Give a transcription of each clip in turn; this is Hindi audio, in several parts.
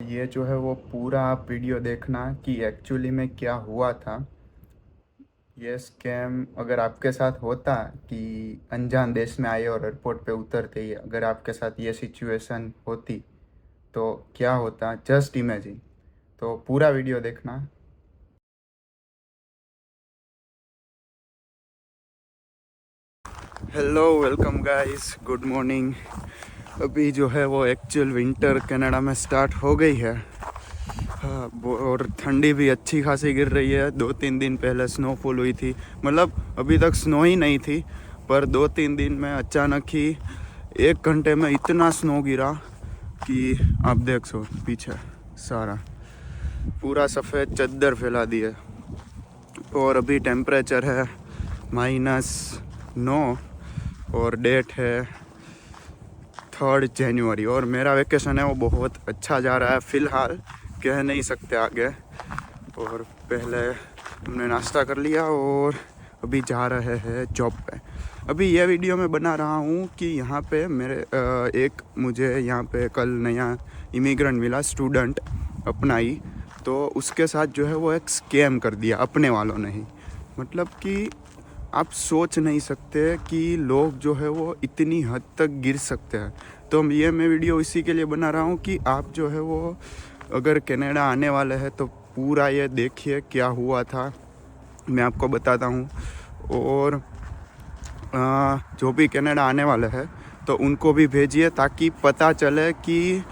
ये जो है वो पूरा आप वीडियो देखना कि एक्चुअली में क्या हुआ था। ये स्कैम अगर आपके साथ होता कि अनजान देश में आए और एयरपोर्ट पे उतरते ही अगर आपके साथ ये सिचुएशन होती तो क्या होता, जस्ट इमेजिन। तो पूरा वीडियो देखना। Hello, welcome guys, good morning. अभी जो है वो एक्चुअल विंटर कनाडा में स्टार्ट हो गई है। हाँ, और ठंडी भी अच्छी खासी गिर रही है। 2-3 दिन पहले स्नोफॉल हुई थी, मतलब अभी तक स्नो ही नहीं थी, पर 2-3 दिन में अचानक ही 1 घंटे में इतना स्नो गिरा कि आप देख सो पीछे सारा पूरा सफ़ेद चद्दर फैला दी है। और अभी टेम्परेचर है -9 और डेट है 3 जनवरी और मेरा वेकेशन है वो बहुत अच्छा जा रहा है। फ़िलहाल कह नहीं सकते आगे। और पहले हमने नाश्ता कर लिया और अभी जा रहे हैं जॉब पे। अभी यह वीडियो मैं बना रहा हूँ कि यहाँ पे मुझे यहाँ पे कल नया इमिग्रेंट मिला, स्टूडेंट अपना ही। तो उसके साथ जो है वो एक स्कैम कर दिया अपने वालों ने ही। मतलब कि आप सोच नहीं सकते कि लोग जो है वो इतनी हद तक गिर सकते हैं। तो मैं वीडियो इसी के लिए बना रहा हूँ कि आप जो है वो अगर कनाडा आने वाले हैं तो पूरा ये देखिए क्या हुआ था, मैं आपको बताता हूँ। और जो भी कनाडा आने वाले हैं तो उनको भी भेजिए ताकि पता चले कि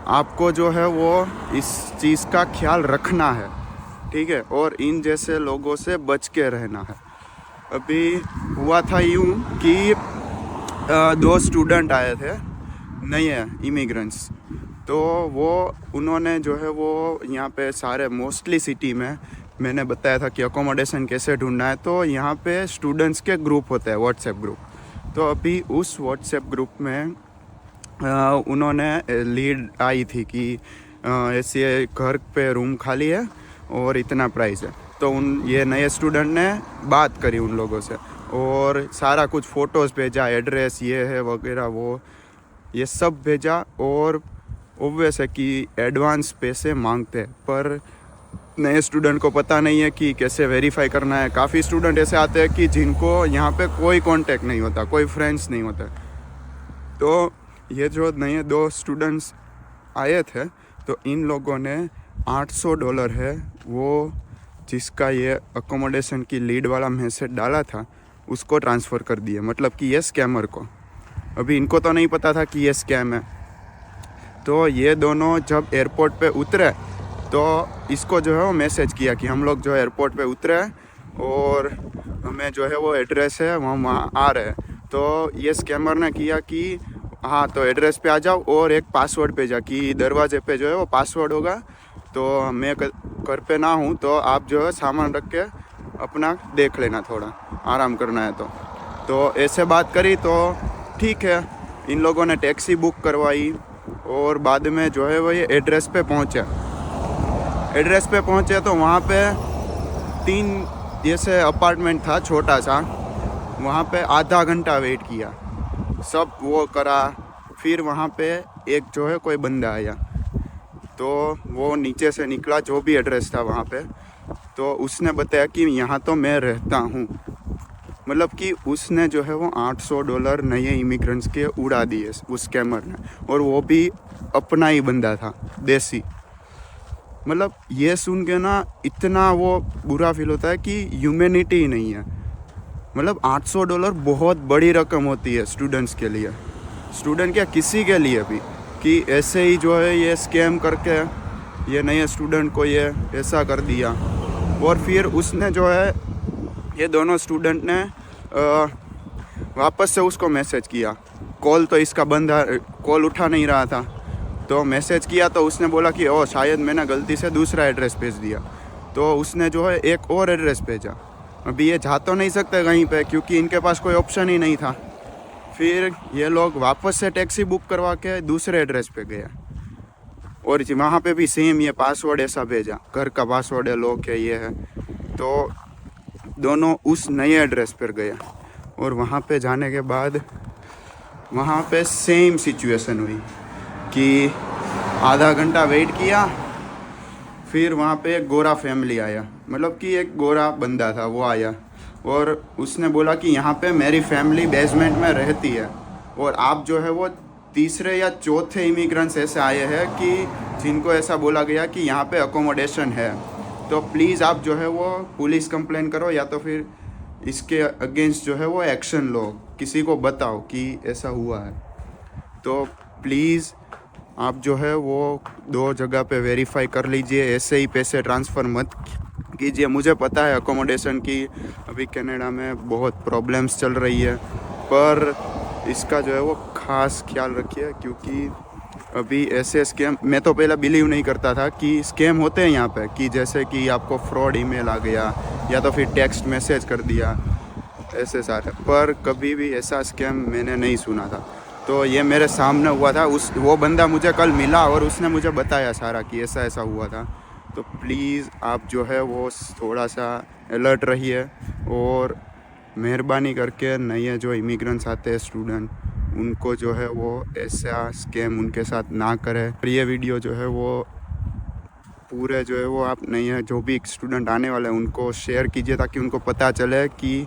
आपको जो है वो इस चीज़ का ख्याल रखना है, ठीक है, और इन जैसे लोगों से बच के रहना है। अभी हुआ था यूँ कि 2 स्टूडेंट आए थे नए इमिग्रेंट्स। तो उन्होंने जो है वो यहाँ पे सारे मोस्टली सिटी में मैंने बताया था कि अकोमोडेशन कैसे ढूंढना है। तो यहाँ पे स्टूडेंट्स के ग्रुप होते हैं, व्हाट्सएप ग्रुप। तो अभी उस व्हाट्सएप ग्रुप में उन्होंने लीड आई थी कि ऐसे घर पे रूम खाली है और इतना प्राइस है। तो ये नए स्टूडेंट ने बात करी उन लोगों से और सारा कुछ फ़ोटोज़ भेजा, एड्रेस ये है वगैरह वो ये सब भेजा। और ऑब्वियस है कि एडवांस पैसे मांगते हैं, पर नए स्टूडेंट को पता नहीं है कि कैसे वेरीफाई करना है। काफ़ी स्टूडेंट ऐसे आते हैं कि जिनको यहाँ पे कोई कांटेक्ट नहीं होता, कोई फ्रेंड्स नहीं होता। तो ये जो नए 2 स्टूडेंट्स आए थे तो इन लोगों ने $800 है वो जिसका ये अकोमोडेशन की लीड वाला मैसेज डाला था उसको ट्रांसफ़र कर दिए, मतलब कि ये स्कैमर को। अभी इनको तो नहीं पता था कि ये स्कैम है। तो ये दोनों जब एयरपोर्ट पे उतरे तो इसको जो है वो मैसेज किया कि हम लोग जो एयरपोर्ट पे उतरे और हमें जो है वो एड्रेस है वहाँ आ रहे हैं। तो ये स्कैमर ने किया कि हाँ तो एड्रेस पे आ जाओ और एक पासवर्ड भेजा कि दरवाजे पे जो है वो पासवर्ड होगा। तो मैं घर पे ना हूँ तो आप जो है सामान रख के अपना देख लेना, थोड़ा आराम करना है। तो ऐसे बात करी तो ठीक है, इन लोगों ने टैक्सी बुक करवाई और बाद में जो है वो ये एड्रेस पे पहुँचे तो वहाँ पे 3 जैसे अपार्टमेंट था छोटा सा, वहाँ पे आधा घंटा वेट किया, सब वो करा। फिर वहाँ पे एक जो है कोई बंदा आया तो वो नीचे से निकला, जो भी एड्रेस था वहाँ पे, तो उसने बताया कि यहाँ तो मैं रहता हूँ। मतलब कि उसने जो है वो $800 नए इमिग्रेंट्स के उड़ा दिए उस स्कैमर ने, और वो भी अपना ही बंदा था, देसी। मतलब ये सुन के ना इतना वो बुरा फील होता है कि ह्यूमैनिटी ही नहीं है। मतलब $800 बहुत बड़ी रकम होती है स्टूडेंट्स के लिए, स्टूडेंट क्या किसी के लिए भी, कि ऐसे ही जो है ये स्कैम करके ये नए स्टूडेंट को ये ऐसा कर दिया। और फिर उसने जो है ये दोनों स्टूडेंट ने वापस से उसको मैसेज किया। कॉल तो इसका बंद, कॉल उठा नहीं रहा था। तो मैसेज किया तो उसने बोला कि ओ शायद मैंने गलती से दूसरा एड्रेस भेज दिया। तो उसने जो है एक और एड्रेस भेजा। अभी ये जा तो नहीं सकते कहीं पे क्योंकि इनके पास कोई ऑप्शन ही नहीं था। फिर ये लोग वापस से टैक्सी बुक करवा के दूसरे एड्रेस पे गया और वहाँ पे भी सेम ये पासवर्ड ऐसा भेजा, घर का पासवर्ड है, लॉक है, ये है। तो दोनों उस नए एड्रेस पर गया और वहाँ पे जाने के बाद वहाँ पे सेम सिचुएशन हुई कि आधा घंटा वेट किया, फिर वहाँ पे एक गोरा फैमिली आया, मतलब कि एक गोरा बंदा था वो आया, और उसने बोला कि यहाँ पे मेरी फैमिली बेसमेंट में रहती है, और आप जो है वो तीसरे या चौथे इमिग्रेंट्स ऐसे आए हैं कि जिनको ऐसा बोला गया कि यहाँ पे अकोमोडेशन है, तो प्लीज़ आप जो है वो पुलिस कंप्लेन करो या तो फिर इसके अगेंस्ट जो है वो एक्शन लो, किसी को बताओ कि ऐसा हुआ है। तो प्लीज़ आप जो है वो 2 जगह पे वेरीफाई कर लीजिए, ऐसे ही पैसे ट्रांसफ़र मत कीजिए। मुझे पता है अकोमोडेशन की अभी कनाडा में बहुत प्रॉब्लम्स चल रही है, पर इसका जो है वो ख़ास ख्याल रखिए, क्योंकि अभी ऐसे स्कैम, मैं तो पहले बिलीव नहीं करता था कि स्कैम होते हैं यहाँ पे, कि जैसे कि आपको फ्रॉड ईमेल आ गया या तो फिर टेक्स्ट मैसेज कर दिया, ऐसे सारे, पर कभी भी ऐसा स्कैम मैंने नहीं सुना था। तो ये मेरे सामने हुआ था, वो बंदा मुझे कल मिला और उसने मुझे बताया सारा कि ऐसा ऐसा हुआ था। तो प्लीज़ आप जो है वो थोड़ा सा अलर्ट रहिए, और मेहरबानी करके नए जो इमिग्रेंट्स आते हैं स्टूडेंट, उनको जो है वो ऐसा स्कैम उनके साथ ना करें। और ये वीडियो जो है वो पूरे जो है वो आप नए जो भी स्टूडेंट आने वाले हैं उनको शेयर कीजिए, ताकि उनको पता चले कि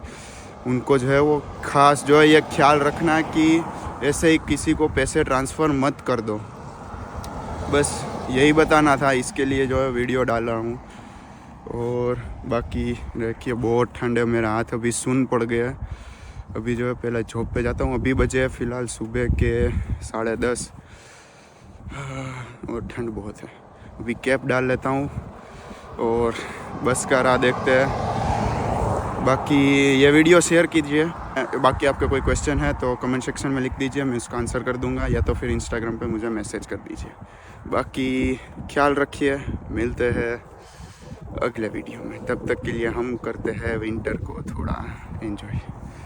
उनको जो है वो ख़ास जो है ये ख्याल रखना है कि ऐसे ही किसी को पैसे ट्रांसफ़र मत कर दो। बस यही बताना था, इसके लिए जो है वीडियो डाल रहा हूँ। और बाकी देखिए बहुत ठंड है, मेरा हाथ अभी सुन पड़ गया है। अभी जो है पहले जॉब पे जाता हूँ, अभी बजे फ़िलहाल सुबह के 10:30 और ठंड बहुत है। अभी कैप डाल लेता हूँ और बस का राह देखते हैं। बाकी ये वीडियो शेयर कीजिए, बाकी आपका कोई क्वेश्चन है तो कमेंट सेक्शन में लिख दीजिए, मैं उसका आंसर कर दूंगा, या तो फिर इंस्टाग्राम पे मुझे मैसेज कर दीजिए। बाकी ख्याल रखिए, मिलते हैं अगले वीडियो में, तब तक के लिए हम करते हैं विंटर को थोड़ा एंजॉय।